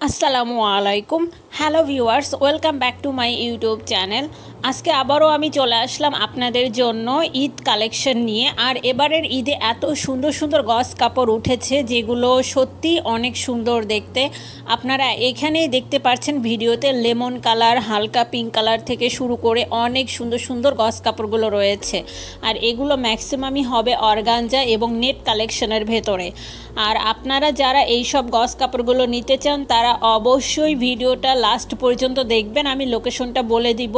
আসসালামু আলাইকুম। Hello viewers, welcome back to my YouTube channel. আজকে আবারও আমি চলে আসলাম আপনাদের জন্য ঈদ কালেকশন নিয়ে। আর এবারের ঈদে এত সুন্দর সুন্দর গস কাপড় উঠেছে যেগুলো সত্যি অনেক সুন্দর দেখতে। আপনারা এখানেই দেখতে পাচ্ছেন ভিডিওতে লেমন কালার, হালকা পিঙ্ক কালার থেকে শুরু করে অনেক সুন্দর সুন্দর গস কাপড়গুলো রয়েছে। আর এগুলো ম্যাক্সিমামই হবে অর্গানজা এবং নেট কালেকশনের ভেতরে। আর আপনারা যারা এই সব গস কাপড়গুলো নিতে চান তারা অবশ্যই ভিডিওটা লাস্ট পর্যন্ত দেখবেন। আমি লোকেশনটা বলে দিব।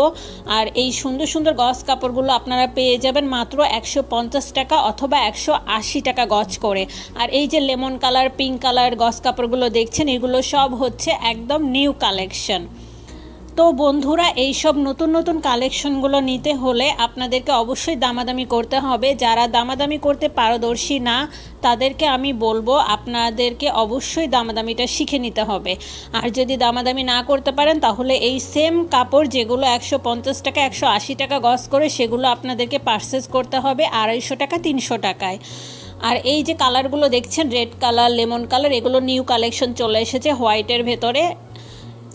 আর এই সুন্দর সুন্দর গস কাপড়গুলো আপনারা পেয়ে যাবেন মাত্র 150 টাকা অথবা 180 টাকা গজ করে। আর এই যে লেমন কালার, পিঙ্ক কালার গস কাপড়গুলো দেখছেন, এগুলো সব হচ্ছে একদম নিউ কালেকশন। তো বন্ধুরা, এই সব নতুন নতুন কালেকশনগুলো নিতে হলে আপনাদেরকে অবশ্যই দামাদামি করতে হবে। যারা দামাদামি করতে পারদর্শী না তাদেরকে আমি বলবো আপনাদেরকে অবশ্যই দামাদামিটা শিখে নিতে হবে। আর যদি দামাদামি না করতে পারেন তাহলে এই সেম কাপড় যেগুলো 150 টাকা 180 টাকা গজ করে সেগুলো আপনাদেরকে পারচেজ করতে হবে 250 টাকা 300 টাকায়। আর এই যে কালারগুলো দেখছেন, রেড কালার, লেমন কালার, এগুলো নিউ কালেকশন চলে এসেছে হোয়াইটের ভেতরে।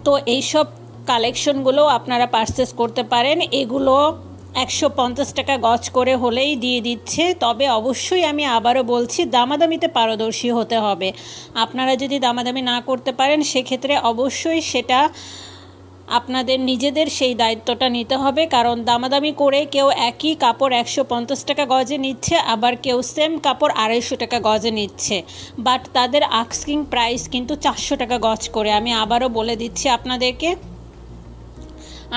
তো এইসব কালেকশনগুলো আপনারা পারচেস করতে পারেন। এগুলো 150 টাকা গজ করে হলেই দিয়ে দিচ্ছে। তবে অবশ্যই আমি আবারও বলছি, দামাদামিতে পারদর্শী হতে হবে। আপনারা যদি দামাদামি না করতে পারেন সেক্ষেত্রে অবশ্যই সেটা আপনাদের নিজেদের সেই দায়িত্বটা নিতে হবে। কারণ দামাদামি করে কেউ একই কাপড় 150 টাকা গজে নিচ্ছে, আবার কেউ সেম কাপড় 250 টাকা গজে নিচ্ছে, বাট তাদের আস্কিং প্রাইস কিন্তু 400 টাকা গজ করে। আমি আবারও বলে দিচ্ছি আপনাদেরকে।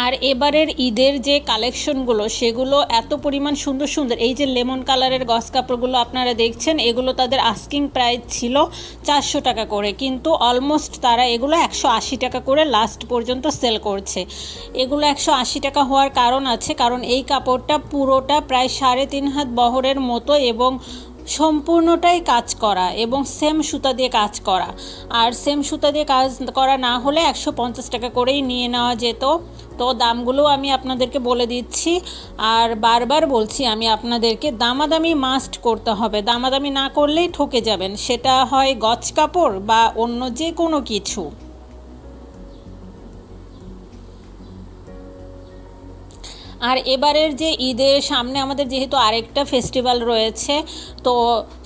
আর এবারের ঈদের যে কালেকশনগুলো সেগুলো এত পরিমাণ সুন্দর সুন্দর। এই যে লেমন কালারের গস কাপড়গুলো আপনারা দেখছেন, এগুলো তাদের আস্কিং প্রাইস ছিল 400 টাকা করে, কিন্তু অলমোস্ট তারা এগুলো 180 টাকা করে লাস্ট পর্যন্ত সেল করছে। এগুলো 180 টাকা হওয়ার কারণ আছে, কারণ এই কাপড়টা পুরোটা প্রায় 3.5 হাত বহরের মতো এবং সম্পূর্ণটাই কাজ করা এবং সেম সুতা দিয়ে কাজ করা। আর সেম সুতা দিয়ে কাজ করা না হলে 150 টাকা করেই নিয়ে নেওয়া যেত। তো দামগুলো আমি আপনাদেরকে বলে দিচ্ছি। আর বারবার বলছি আমি আপনাদেরকে, দামাদামি মাস্ট করতে হবে। দামাদামি না করলেই ঠকে যাবেন, সেটা হয় গজ কাপড় বা অন্য যে কোনো কিছু। আর এবারের যে ঈদের সামনে আমাদের যেহেতু আরেকটা ফেস্টিভ্যাল রয়েছে, তো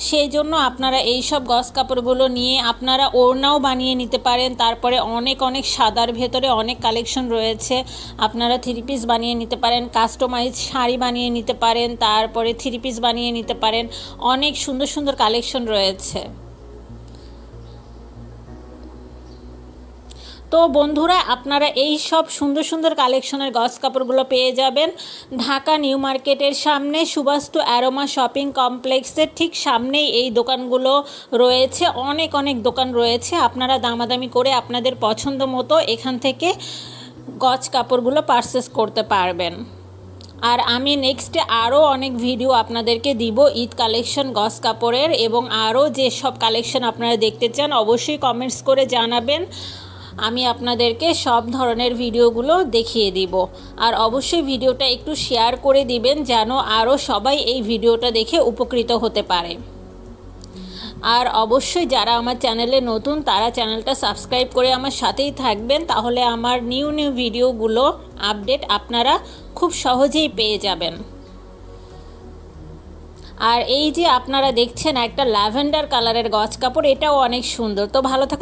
সেই জন্য আপনারা এই সব গস কাপড়গুলো নিয়ে আপনারা ওড়নাও বানিয়ে নিতে পারেন। তারপরে অনেক অনেক সাদার ভেতরে অনেক কালেকশন রয়েছে, আপনারা 3 পিস বানিয়ে নিতে পারেন, কাস্টমাইজ শাড়ি বানিয়ে নিতে পারেন, তারপরে 3 পিস বানিয়ে নিতে পারেন। অনেক সুন্দর সুন্দর কালেকশন রয়েছে। তো বন্ধুরা, আপনারা এই সব সুন্দর সুন্দর কালেকশনের গস কাপড়গুলো পেয়ে যাবেন ঢাকা নিউ মার্কেটের সামনে সুবাস্তু অ্যারোমা শপিং কমপ্লেক্সের ঠিক সামনেই এই দোকানগুলো রয়েছে। অনেক অনেক দোকান রয়েছে, আপনারা দামাদামি করে আপনাদের পছন্দ মতো এখান থেকে গজ কাপড়গুলো পারচেস করতে পারবেন। আর আমি নেক্সটে আরও অনেক ভিডিও আপনাদেরকে দিব ঈদ কালেকশন গস কাপড়ের, এবং আরও যে সব কালেকশন আপনারা দেখতে চান অবশ্যই কমেন্টস করে জানাবেন। আমি আপনাদেরকে সব ধরনের ভিডিওগুলো দেখিয়ে দিব। আর অবশ্যই ভিডিওটা একটু শেয়ার করে দিবেন যেন আরও সবাই এই ভিডিওটা দেখে উপকৃত হতে পারে। আর অবশ্যই যারা আমার চ্যানেলে নতুন তারা চ্যানেলটা সাবস্ক্রাইব করে আমার সাথেই থাকবেন, তাহলে আমার নিউ নিউ ভিডিওগুলো আপডেট আপনারা খুব সহজেই পেয়ে যাবেন। আর এই যে আপনারা দেখছেন একটা ল্যাভেন্ডার কালারের গজ কাপড়, এটাও অনেক সুন্দর। তো ভালো থাকুন।